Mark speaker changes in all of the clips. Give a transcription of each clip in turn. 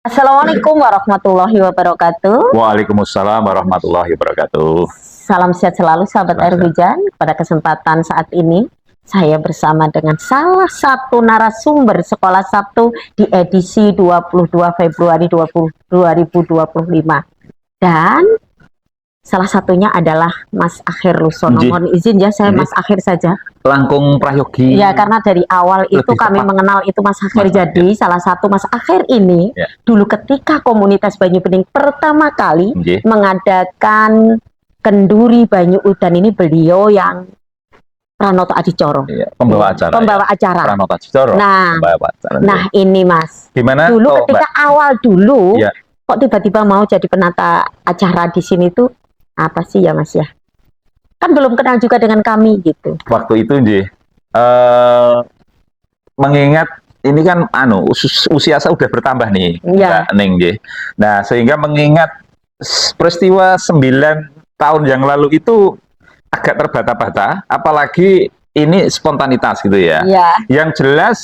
Speaker 1: Assalamualaikum warahmatullahi wabarakatuh.
Speaker 2: Waalaikumsalam warahmatullahi wabarakatuh.
Speaker 1: Salam sehat selalu sahabat air
Speaker 2: Masa.
Speaker 1: hujan. Pada kesempatan saat ini saya bersama dengan salah satu narasumber Sekolah Sabtu di edisi 22 Februari 2025. Dan salah satunya adalah Mas Akhir Lusono.
Speaker 2: Nggih.
Speaker 1: Mohon izin ya, saya
Speaker 2: Nggih.
Speaker 1: Mas Akhir saja.
Speaker 2: Langkung prayogi.
Speaker 1: Ya, karena dari awal itu
Speaker 2: Lebih
Speaker 1: kami
Speaker 2: tepat.
Speaker 1: mengenal itu Mas Akhir.
Speaker 2: Mas
Speaker 1: Jadi salah satu Mas Akhir ini
Speaker 2: Ya.
Speaker 1: dulu ketika komunitas Banyu Bening pertama kali
Speaker 2: Nggih.
Speaker 1: mengadakan kenduri Banyu Udan ini, beliau yang Pranoto Adicoro.
Speaker 2: Iya, pembawa acara.
Speaker 1: Pembawa acara.
Speaker 2: Pranoto Adicoro.
Speaker 1: Nah,
Speaker 2: Pembawa acara.
Speaker 1: nah ini Mas.
Speaker 2: Gimana?
Speaker 1: Dulu
Speaker 2: Oh,
Speaker 1: ketika
Speaker 2: Mbak?
Speaker 1: awal dulu
Speaker 2: Ya.
Speaker 1: kok tiba-tiba mau jadi penata acara di sini tuh apa sih ya Mas ya? Kan belum kenal juga dengan kami gitu.
Speaker 2: Waktu itu nggih, mengingat ini kan usia saya udah bertambah nih,
Speaker 1: Iya.
Speaker 2: Mbak Ning nggih. Nah, sehingga mengingat peristiwa 9 tahun yang lalu itu agak terbata-bata, apalagi ini spontanitas gitu ya.
Speaker 1: Iya.
Speaker 2: Yang jelas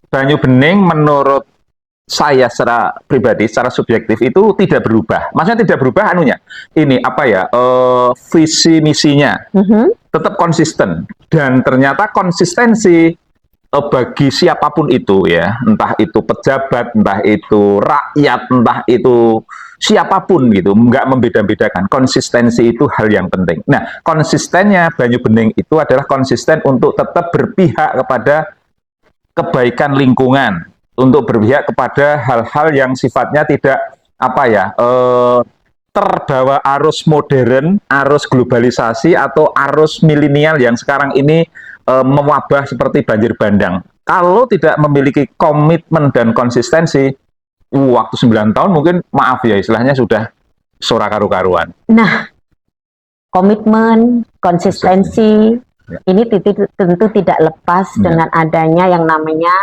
Speaker 2: Banyu Bening menurut saya secara pribadi, secara subjektif itu tidak berubah. Maksudnya tidak berubah anunya. Ini apa ya? Visi misinya tetap konsisten, dan ternyata konsistensi bagi siapapun itu ya, entah itu pejabat, entah itu rakyat, entah itu siapapun gitu, nggak membeda-bedakan. Konsistensi itu hal yang penting. Nah, konsistennya Banyu Bening itu adalah konsisten untuk tetap berpihak kepada kebaikan lingkungan, untuk berpihak kepada hal-hal yang sifatnya tidak apa ya, terbawa arus modern, arus globalisasi atau arus milenial yang sekarang ini mewabah seperti banjir bandang. Kalau tidak memiliki komitmen dan konsistensi, waktu 9 tahun mungkin maaf ya istilahnya sudah sora karu-karuan.
Speaker 1: Nah, komitmen, konsistensi,
Speaker 2: Ya.
Speaker 1: ini tentu tidak lepas
Speaker 2: Ya.
Speaker 1: dengan adanya yang namanya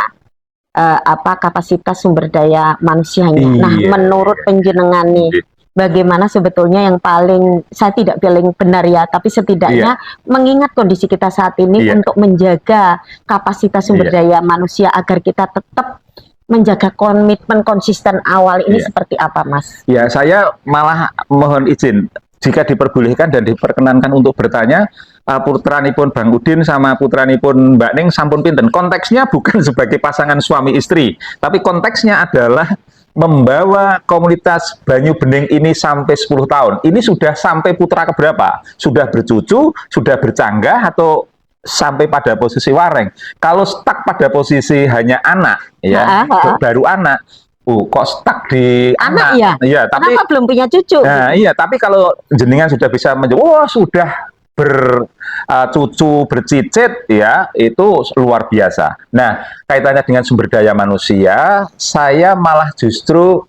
Speaker 1: kapasitas sumber daya manusianya.
Speaker 2: Iya,
Speaker 1: Nah, menurut penjenengan nih,
Speaker 2: Iya.
Speaker 1: bagaimana sebetulnya yang paling, saya tidak paling benar ya, tapi setidaknya mengingat kondisi kita saat ini
Speaker 2: Iya.
Speaker 1: untuk menjaga kapasitas sumber daya manusia agar kita tetap menjaga komitmen konsisten awal ini
Speaker 2: Iya.
Speaker 1: seperti apa, Mas?
Speaker 2: Ya, saya malah mohon izin jika diperbolehkan dan diperkenankan untuk bertanya, putranipun Bang Udin sama putranipun Mbak Ning sampun pinten. Konteksnya bukan sebagai pasangan suami istri, tapi konteksnya adalah membawa komunitas Banyu Bening ini sampai 10 tahun. Ini sudah sampai putra keberapa? Sudah bercucu, sudah bercanggah, atau sampai pada posisi wareng? Kalau stuck pada posisi hanya anak, ya, baru anak, kok stuck di
Speaker 1: Anak
Speaker 2: anak? Iya, tapi
Speaker 1: kenapa belum punya cucu?
Speaker 2: nah, iya, tapi kalau jenengan sudah bisa menjawab, sudah bercucu, bercicit, ya, itu luar biasa. Nah, kaitannya dengan sumber daya manusia, saya malah justru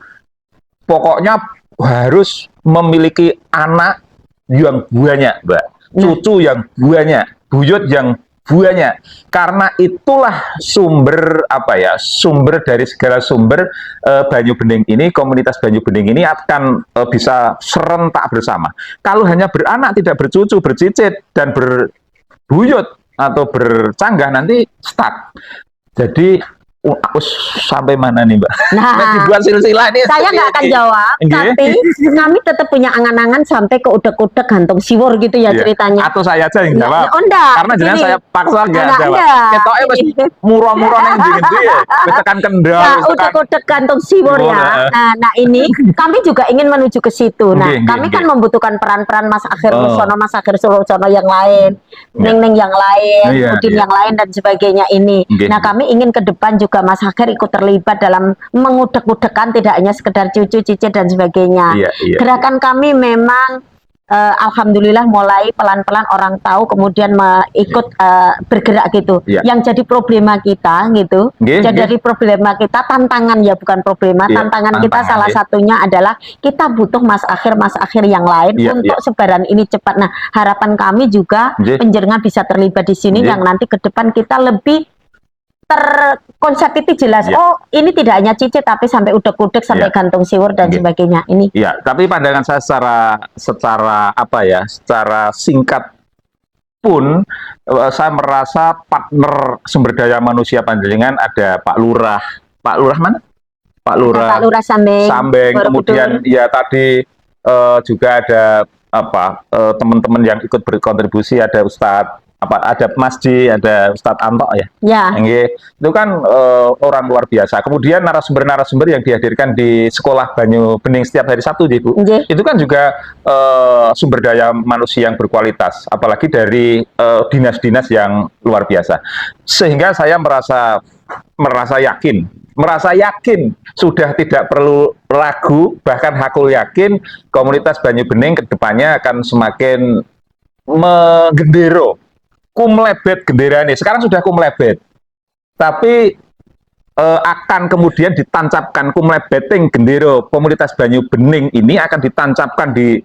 Speaker 2: pokoknya harus memiliki anak yang banyak, Mbak. Cucu yang banyak, buyut yang banyak. Karena itulah sumber apa ya? Sumber dari segala sumber Banyu Bening ini, komunitas Banyu Bening ini akan bisa serentak bersama. Kalau hanya beranak, tidak bercucu, bercicit dan berbuyut atau bercanggah, nanti stuck. Jadi aku sampai mana nih, Mbak?
Speaker 1: Nah,
Speaker 2: dibuat silsilah ini.
Speaker 1: saya nggak akan jawab, tapi kami tetap punya angan-angan sampai ke udek-udek gantung siwur gitu ya ceritanya.
Speaker 2: Atau saya aja yang jawab.
Speaker 1: Enggak,
Speaker 2: karena jangan saya paksa nggak jawab. Ketoknya wis murah-murah yang gede ya. Wis tekan kendal,
Speaker 1: Nah,
Speaker 2: wis tekan
Speaker 1: udek-udek gantung siwur ya. Nah, ini kami juga ingin menuju ke situ. Nah, kami kan membutuhkan peran-peran Mas Akhir Lusono, Mas Akhir Lusono yang lain, Ning-Ning yang lain, Udin yang lain dan sebagainya ini. Nah, kami ingin ke depan juga Mas Akhir ikut terlibat dalam mengudek-udekan, tidak hanya sekedar cucu, cicit dan sebagainya. Gerakan kami memang alhamdulillah mulai pelan-pelan orang tahu, kemudian ikut bergerak gitu. Yang jadi problema kita gitu, jadi problema kita, tantangan ya bukan problema, tantangan kita salah satunya adalah kita butuh Mas Akhir yang lain untuk sebaran ini cepat. Nah, harapan kami juga penjenengan bisa terlibat di sini, yang nanti ke depan kita lebih terkonsep itu jelas. Oh, ini tidak hanya cicit tapi sampai udek-udek, sampai gantung siwur dan sebagainya. Ini.
Speaker 2: Ya, tapi pandangan saya secara apa ya? Secara singkat pun saya merasa partner sumber daya manusia panjenengan ada Pak Lurah. Pak Lurah mana? Pak Lurah,
Speaker 1: Pak Lurah Sambeng,
Speaker 2: Sambeng,
Speaker 1: Borobudur.
Speaker 2: kemudian ya tadi juga ada apa teman-teman yang ikut berkontribusi, ada Ustadz ada Masdi, ada Ustadz Anto ya.
Speaker 1: Ya.
Speaker 2: Itu kan orang luar biasa. Kemudian narasumber-narasumber yang dihadirkan di sekolah Banyu Bening setiap hari Sabtu, Bu. Itu kan juga sumber daya manusia yang berkualitas, apalagi dari dinas-dinas yang luar biasa. Sehingga saya merasa yakin sudah tidak perlu ragu, bahkan hakul yakin komunitas Banyu Bening kedepannya akan semakin menggendero kumlebet gendera ini. Sekarang sudah kumlebet, tapi akan kemudian ditancapkan kumlebeting gendero komunitas Banyu Bening ini akan ditancapkan di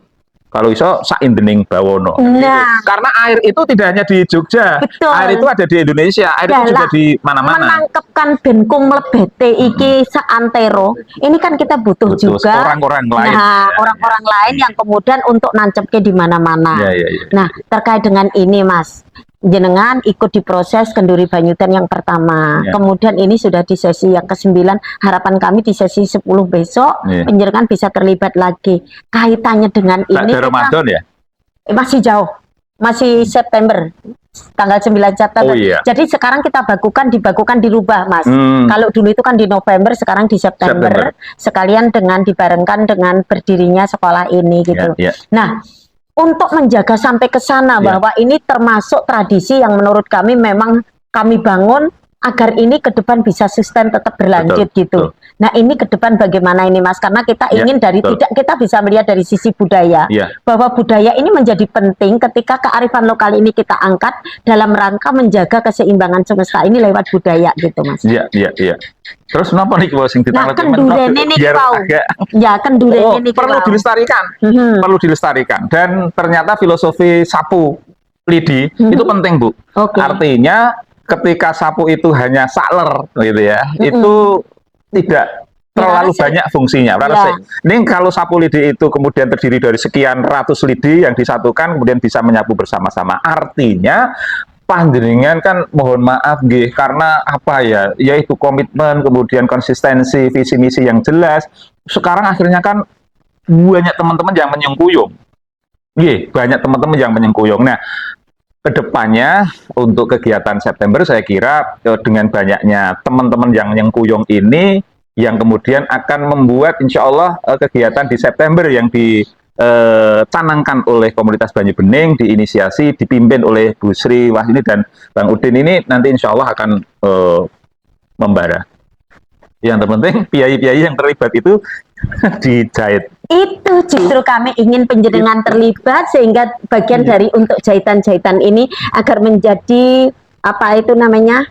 Speaker 2: kalau iso saindening bawono.
Speaker 1: Nah,
Speaker 2: karena air itu tidak hanya di Jogja, betul. Air itu ada di Indonesia, air itu juga di mana-mana.
Speaker 1: Menangkepkan ben kumlebete iki saantero. Ini kan kita butuh juga
Speaker 2: orang-orang lain.
Speaker 1: Nah, orang-orang lain yang kemudian untuk nancepke di mana-mana.
Speaker 2: Ya.
Speaker 1: Nah, terkait dengan ini, Mas, jenengan ikut di proses Kenduri Banyudan yang pertama. Ya. Kemudian ini sudah di sesi yang ke-9. Harapan kami di sesi 10 besok jenengan bisa terlibat lagi. Kaitannya dengan ini
Speaker 2: Ramadan ya?
Speaker 1: Masih jauh. Masih September. Tanggal 9 September. Jadi sekarang kita dibakukan dirubah, Mas. Kalau dulu itu kan di November, sekarang di September. Sekalian dengan dibarengkan dengan berdirinya sekolah ini gitu. Nah, untuk menjaga sampai ke sana bahwa ini termasuk tradisi yang menurut kami memang kami bangun agar ini ke depan bisa sustain tetap berlanjut gitu. Nah, ini ke depan bagaimana ini, Mas? Karena kita ingin dari tidak kita bisa melihat dari sisi budaya bahwa budaya ini menjadi penting ketika kearifan lokal ini kita angkat dalam rangka menjaga keseimbangan semesta ini lewat budaya gitu, Mas.
Speaker 2: Iya. Terus kenapa nih kalau sing
Speaker 1: ditangkap kendurene nih kendurene nih
Speaker 2: perlu dilestarikan. Perlu dilestarikan dan ternyata filosofi sapu lidi itu penting, Bu. Artinya ketika sapu itu hanya sakler gitu ya, itu tidak terlalu banyak fungsinya. Ini kalau sapu lidi itu kemudian terdiri dari sekian ratus lidi yang disatukan kemudian bisa menyapu bersama-sama. Artinya panjenengan kan mohon maaf nggih karena apa ya, yaitu komitmen, kemudian konsistensi, visi misi yang jelas. Sekarang akhirnya kan banyak teman-teman yang menyengkuyung. Banyak teman-teman yang menyengkuyung. Nah, kedepannya untuk kegiatan September saya kira dengan banyaknya teman-teman yang nyengkuyung ini yang kemudian akan membuat insya Allah kegiatan di September yang dicanangkan oleh komunitas Banyu Bening, diinisiasi, dipimpin oleh Bu Sri Wahyuni dan Bang Udin ini nanti insya Allah akan membara. Yang terpenting piai-piai yang terlibat itu dijahit.
Speaker 1: Itu justru kami ingin penjenengan terlibat sehingga bagian dari untuk jahitan-jahitan ini agar menjadi apa itu namanya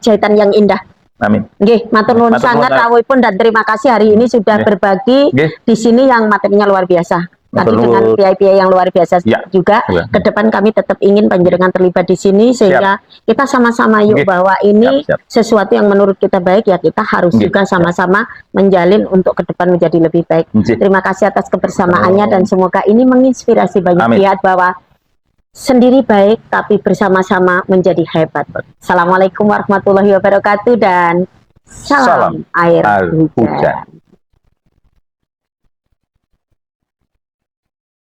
Speaker 1: jahitan yang indah.
Speaker 2: Amin.
Speaker 1: Nggih, matur nuwun sangat rawuhipun dan terima kasih hari ini sudah berbagi di sini yang materinya luar biasa. Tadi dengan piai-piai yang luar biasa juga. Ke depan kami tetap ingin panjenengan terlibat di sini sehingga kita sama-sama yuk bahwa ini sesuatu yang menurut kita baik ya kita harus juga sama-sama menjalin untuk ke depan menjadi lebih baik. Terima kasih atas kebersamaannya dan semoga ini menginspirasi banyak pihak bahwa sendiri baik tapi bersama-sama menjadi hebat. Assalamualaikum warahmatullahi wabarakatuh dan salam air hujan.